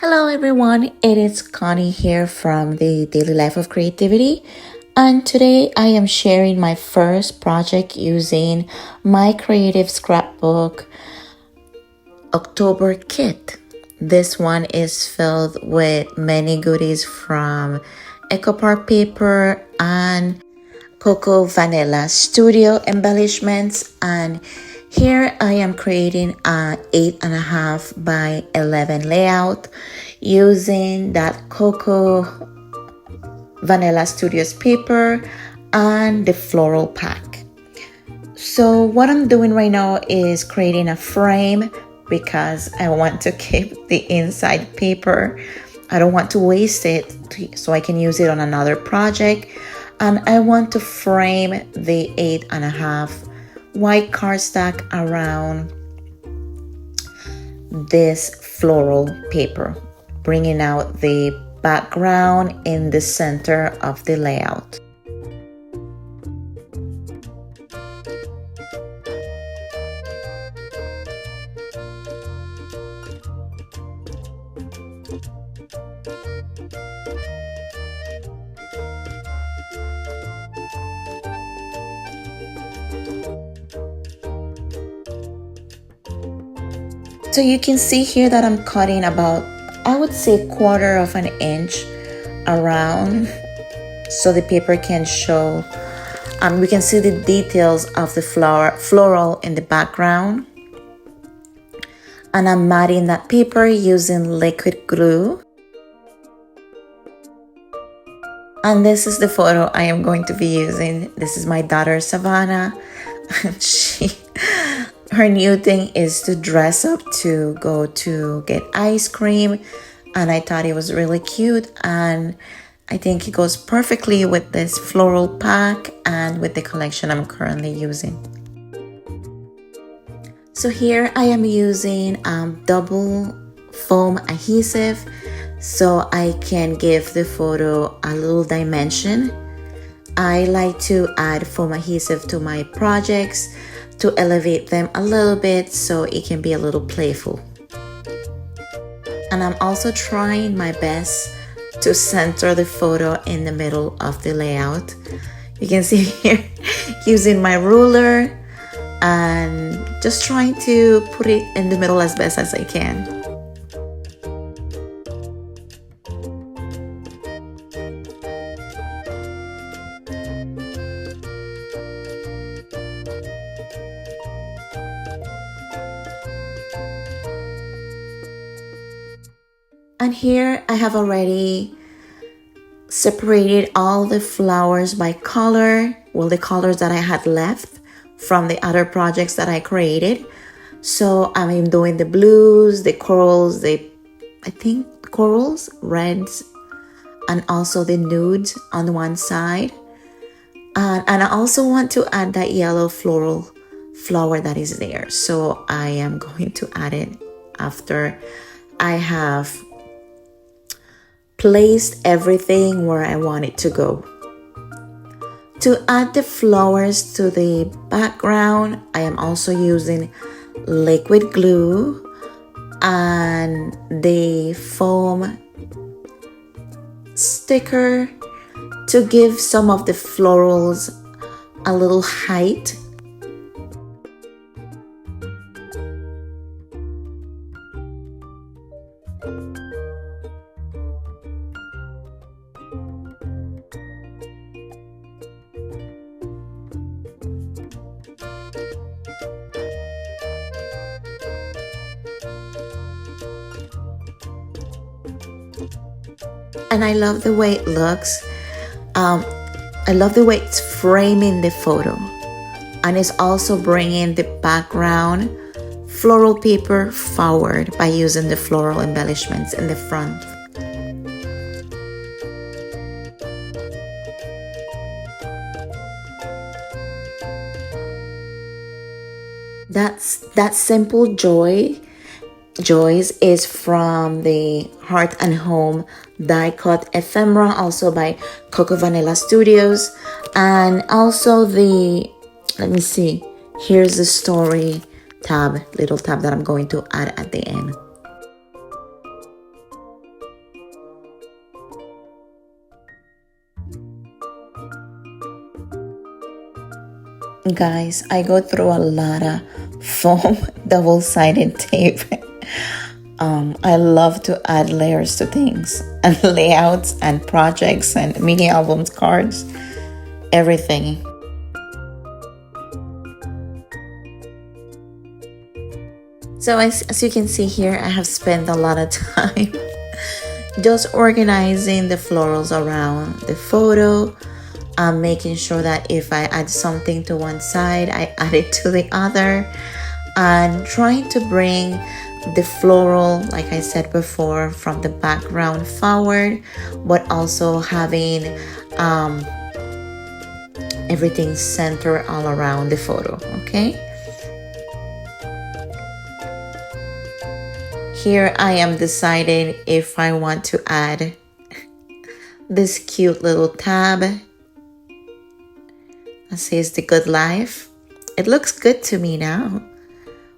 Hello everyone, it is Connie here from the Daily Life of Creativity, and today I am sharing my first project using my creative scrapbook October kit. This one is filled with many goodies from EcoPark paper and Cocoa Vanilla Studio embellishments, and here I am creating a 8.5 by 11 layout using that Cocoa Vanilla Studios paper and the floral pack. So what I'm doing right now is creating a frame because I want to keep the inside paper. I don't want to waste it so I can use it on another project. And I want to frame the 8.5 white cardstock around this floral paper, bringing out the background in the center of the layout. So you can see here that I'm cutting about, I would say, 1/4 of an inch around so the paper can show, we can see the details of the floral in the background. And I'm matting that paper using liquid glue. And this is the photo I am going to be using. This is my daughter Savannah. Her new thing is to dress up to go to get ice cream, and I thought it was really cute, and I think it goes perfectly with this floral pack and with the collection I'm currently using. So here I am using double foam adhesive so I can give the photo a little dimension. I like to add foam adhesive to my projects to elevate them a little bit so it can be a little playful. And I'm also trying my best to center the photo in the middle of the layout. You can see here using my ruler and just trying to put it in the middle as best as I can. And here I have already separated all the flowers by color, well, the colors that I had left from the other projects that I created. So I'm doing the blues, the corals, I think corals, reds, and also the nudes on one side. And I also want to add that yellow floral flower that is there. So I am going to add it after I have placed everything where I want it to go. To add the flowers to the background, I am also using liquid glue and the foam sticker to give some of the florals a little height. And I love the way it looks. I love the way it's framing the photo, and it's also bringing the background floral paper forward by using the floral embellishments in the front. That simple joys is from the Heart and Home die cut ephemera, also by Cocoa Vanilla Studios, and also let me see, here's the story little tab that I'm going to add at the end. Guys, I go through a lot of foam double-sided tape. I love to add layers to things and layouts and projects and mini albums, cards, everything. So as you can see here, I have spent a lot of time just organizing the florals around the photo. Making sure that if I add something to one side, I add it to the other, and trying to bring the floral, like I said before, from the background forward, but also having everything centered all around the photo. Okay, here I am deciding if I want to add this cute little tab that says The Good Life. It looks good to me now,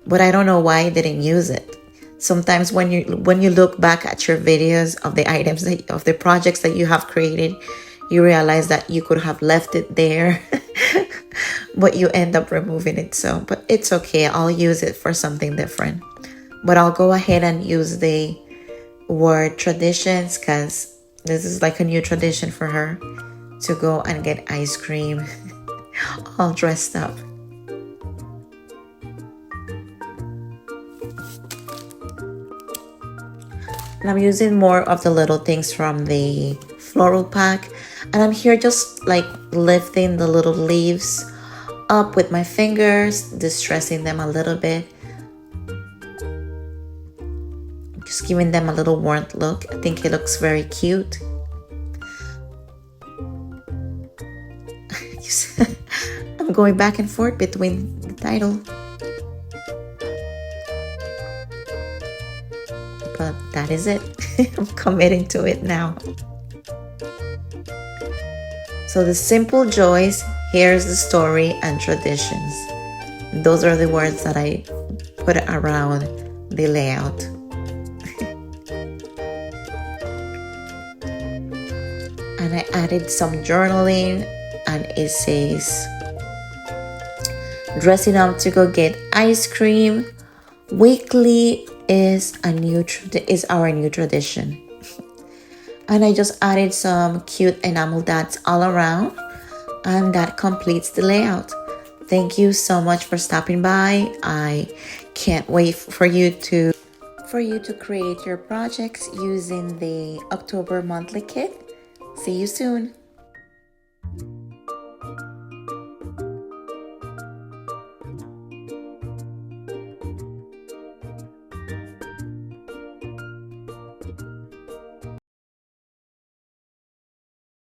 but I don't know why I didn't use it. Sometimes when you look back at your videos of the items of the projects that you have created, you realize that you could have left it there, but you end up removing it. So, but it's okay. I'll use it for something different. But I'll go ahead and use the word traditions, because this is like a new tradition for her to go and get ice cream all dressed up. And I'm using more of the little things from the floral pack, and I'm here just like lifting the little leaves up with my fingers, distressing them a little bit, just giving them a little warmth look. I think it looks very cute. I'm going back and forth between the title, but that is it. I'm committing to it now. So the simple joys, here's the story, and traditions. Those are the words that I put around the layout. And I added some journaling, and it says, dressing up to go get ice cream weekly is our new tradition. And I just added some cute enamel dots all around, and that completes the layout. Thank you so much for stopping by. I can't wait for you to create your projects using the October monthly kit. See you soon.